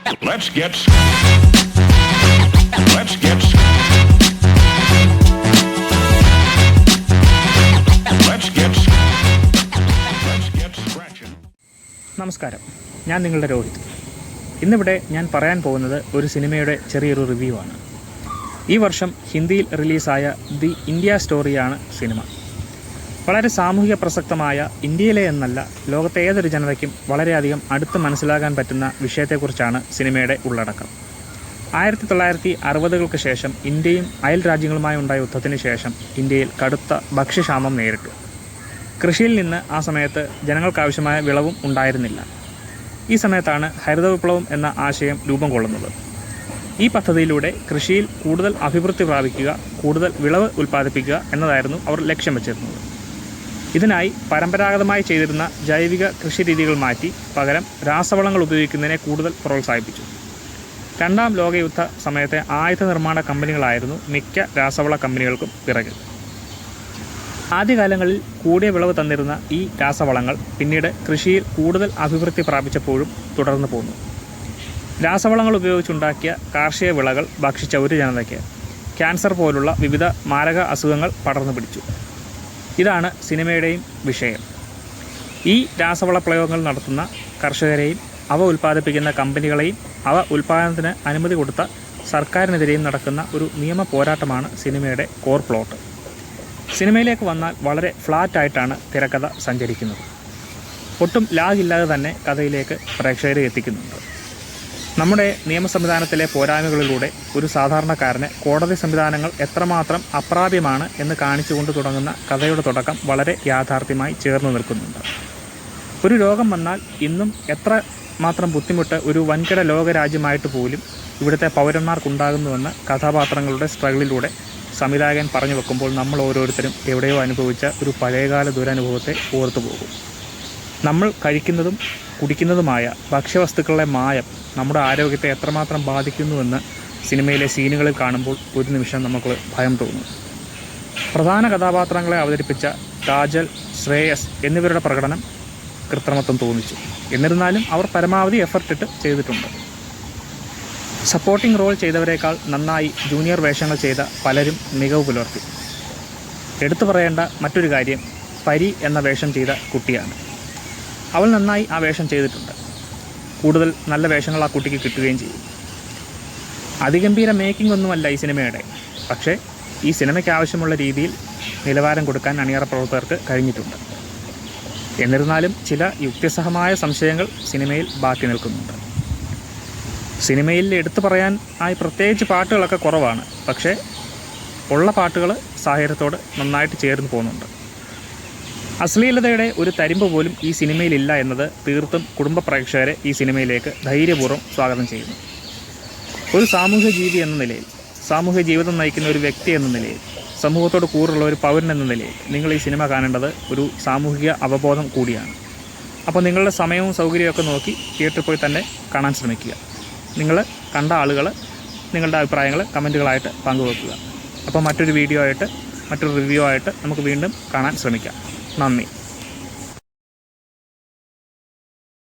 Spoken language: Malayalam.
Let's get scratching. നമസ്കാരം, ഞാൻ നിങ്ങളുടെ രോഹിത്. ഇന്നിവിടെ ഞാൻ പറയാൻ പോകുന്നത് ഒരു സിനിമയുടെ ചെറിയൊരു റിവ്യൂ ആണ്. ഈ വർഷം ഹിന്ദിയിൽ റിലീസായ ദി ഇന്ത്യ സ്റ്റോറിയാണ് സിനിമ. വളരെ സാമൂഹിക പ്രസക്തമായ ഇന്ത്യയിലെ എന്നല്ല ലോകത്തെ ഏതൊരു ജനതയ്ക്കും വളരെയധികം അടുത്ത് മനസ്സിലാക്കാൻ പറ്റുന്ന വിഷയത്തെക്കുറിച്ചാണ് സിനിമയുടെ ഉള്ളടക്കം. 1960-കൾക്ക് ശേഷം ഇന്ത്യയും അയൽ രാജ്യങ്ങളുമായി ഉണ്ടായ യുദ്ധത്തിന് ശേഷം ഇന്ത്യയിൽ കടുത്ത ഭക്ഷ്യക്ഷാമം നേരിട്ടു. കൃഷിയിൽ നിന്ന് ആ സമയത്ത് ജനങ്ങൾക്കാവശ്യമായ വിളവും ഉണ്ടായിരുന്നില്ല. ഈ സമയത്താണ് ഹരിത വിപ്ലവം എന്ന ആശയം രൂപം കൊള്ളുന്നത്. ഈ പദ്ധതിയിലൂടെ കൃഷിയിൽ കൂടുതൽ അഭിവൃദ്ധി പ്രാപിക്കുക, കൂടുതൽ വിളവ് ഉൽപ്പാദിപ്പിക്കുക എന്നതായിരുന്നു അവർ ലക്ഷ്യം വച്ചിരുന്നത്. ഇതിനായി പരമ്പരാഗതമായി ചെയ്തിരുന്ന ജൈവിക കൃഷി രീതികൾ മാറ്റി പകരം രാസവളങ്ങൾ ഉപയോഗിക്കുന്നതിനെ കൂടുതൽ പ്രോത്സാഹിപ്പിച്ചു. രണ്ടാം ലോകയുദ്ധ സമയത്തെ ആയുധ നിർമ്മാണ കമ്പനികളായിരുന്നു മിക്ക രാസവള കമ്പനികൾക്കും പിറകിൽ. ആദ്യകാലങ്ങളിൽ കൂടിയ വിളവ് തന്നിരുന്ന ഈ രാസവളങ്ങൾ പിന്നീട് കൃഷിയിൽ കൂടുതൽ അഭിവൃദ്ധി പ്രാപിച്ചപ്പോഴും തുടർന്നു പോന്നു. രാസവളങ്ങൾ ഉപയോഗിച്ചുണ്ടാക്കിയ കാർഷിക വിളകൾ ഭക്ഷിച്ച ഒരു ജനതയ്ക്ക് ക്യാൻസർ പോലുള്ള വിവിധ മാരക അസുഖങ്ങൾ പടർന്നു പിടിച്ചു. ഇതാണ് സിനിമയുടെയും വിഷയം. ഈ രാസവള പ്രയോഗങ്ങൾ നടത്തുന്ന കർഷകരെയും അവ ഉൽപ്പാദിപ്പിക്കുന്ന കമ്പനികളെയും അവ ഉൽപ്പാദനത്തിന് അനുമതി കൊടുത്ത സർക്കാരിനെതിരെയും നടക്കുന്ന ഒരു നിയമ പോരാട്ടമാണ് സിനിമയുടെ കോർ പ്ലോട്ട്. സിനിമയിലേക്ക് വന്നാൽ വളരെ ഫ്ലാറ്റായിട്ടാണ് തിരക്കഥ സഞ്ചരിക്കുന്നത്. ഒട്ടും ലാഗില്ലാതെ തന്നെ കഥയിലേക്ക് പ്രേക്ഷകരെ എത്തിക്കുന്നുണ്ട്. നമ്മുടെ നിയമ സംവിധാനത്തിലെ പോരായ്മകളിലൂടെ ഒരു സാധാരണക്കാരന് കോടതി സംവിധാനങ്ങൾ എത്രമാത്രം അപ്രാപ്യമാണ് എന്ന് കാണിച്ചുകൊണ്ട് തുടങ്ങുന്ന കഥയുടെ തുടക്കം വളരെ യാഥാർത്ഥ്യമായി ചേർന്ന് നിൽക്കുന്നുണ്ട്. ഒരു രോഗം വന്നാൽ ഇന്നും എത്ര മാത്രം ബുദ്ധിമുട്ട് ഒരു വൻകിട ലോകരാജ്യമായിട്ട് പോലും ഇവിടുത്തെ പൗരന്മാർക്കുണ്ടാകുന്നുവെന്ന് കഥാപാത്രങ്ങളുടെ സ്ട്രഗിളിലൂടെ സംവിധായകൻ പറഞ്ഞു വെക്കുമ്പോൾ നമ്മൾ ഓരോരുത്തരും എവിടെയോ അനുഭവിച്ച ഒരു പഴയകാല ദുരനുഭവത്തെ ഓർത്തു പോകും. നമ്മൾ കഴിക്കുന്നതും കുടിക്കുന്നതുമായ ഭക്ഷ്യവസ്തുക്കളുടെ മായം നമ്മുടെ ആരോഗ്യത്തെ എത്രമാത്രം ബാധിക്കുന്നുവെന്ന് സിനിമയിലെ സീനുകളിൽ കാണുമ്പോൾ ഒരു നിമിഷം നമുക്ക് ഭയം തോന്നും. പ്രധാന കഥാപാത്രങ്ങളെ അവതരിപ്പിച്ച കാജൽ, ശ്രേയസ് എന്നിവരുടെ പ്രകടനം കൃത്രിമത്വം തോന്നിച്ചു. എന്നിരുന്നാലും അവർ പരമാവധി എഫർട്ടിട്ട് ചെയ്തിട്ടുണ്ട്. സപ്പോർട്ടിംഗ് റോൾ ചെയ്തവരെക്കാൾ നന്നായി ജൂനിയർ വേഷങ്ങൾ ചെയ്ത പലരും മികവ് പുലർത്തി. എടുത്തു പറയേണ്ട മറ്റൊരു കാര്യം പരി എന്ന വേഷം ചെയ്ത കുട്ടിയാണ്. അവൾ നന്നായി ആ വേഷം ചെയ്തിട്ടുണ്ട്. കൂടുതൽ നല്ല വേഷങ്ങൾ ആ കുട്ടിക്ക് കിട്ടുകയും ചെയ്യും. അതിഗംഭീര മേക്കിംഗ് ഒന്നുമല്ല ഈ സിനിമയുടെ, പക്ഷേ ഈ സിനിമയ്ക്ക് ആവശ്യമുള്ള രീതിയിൽ നിലവാരം കൊടുക്കാൻ അണിയറ പ്രവർത്തകർക്ക് കഴിഞ്ഞിട്ടുണ്ട്. എന്നിരുന്നാലും ചില യുക്തിസഹമായ സംശയങ്ങൾ സിനിമയിൽ ബാക്കി നിൽക്കുന്നുണ്ട്. സിനിമയിൽ എടുത്തു പറയാൻ ആയി പ്രത്യേകിച്ച് പാട്ടുകളൊക്കെ കുറവാണ്, പക്ഷേ ഉള്ള പാട്ടുകൾ സാഹചര്യത്തോട് നന്നായിട്ട് ചേർന്ന് പോകുന്നുണ്ട്. അശ്ലീലതയുടെ ഒരു തരിമ്പ് പോലും ഈ സിനിമയിലില്ല എന്നത് തീർത്തും കുടുംബ പ്രേക്ഷകരെ ഈ സിനിമയിലേക്ക് ധൈര്യപൂർവ്വം സ്വാഗതം ചെയ്യുന്നു. ഒരു സാമൂഹ്യ ജീവി എന്ന നിലയിൽ, സാമൂഹ്യ ജീവിതം നയിക്കുന്ന ഒരു വ്യക്തി എന്ന നിലയിൽ, സമൂഹത്തോട് കൂറുള്ള ഒരു പൗരൻ എന്ന നിലയിൽ നിങ്ങൾ ഈ സിനിമ കാണേണ്ടത് ഒരു സാമൂഹിക അവബോധം കൂടിയാണ്. അപ്പോൾ നിങ്ങളുടെ സമയവും സൗകര്യമൊക്കെ നോക്കി തിയേറ്ററിൽ പോയി തന്നെ കാണാൻ ശ്രമിക്കുക. നിങ്ങൾ കണ്ട ആളുകൾ നിങ്ങളുടെ അഭിപ്രായങ്ങൾ കമൻറ്റുകളായിട്ട് പങ്കുവെക്കുക. അപ്പോൾ മറ്റൊരു വീഡിയോ ആയിട്ട്, മറ്റൊരു റിവ്യൂ ആയിട്ട് നമുക്ക് വീണ്ടും കാണാൻ ശ്രമിക്കാം. നന്ദി.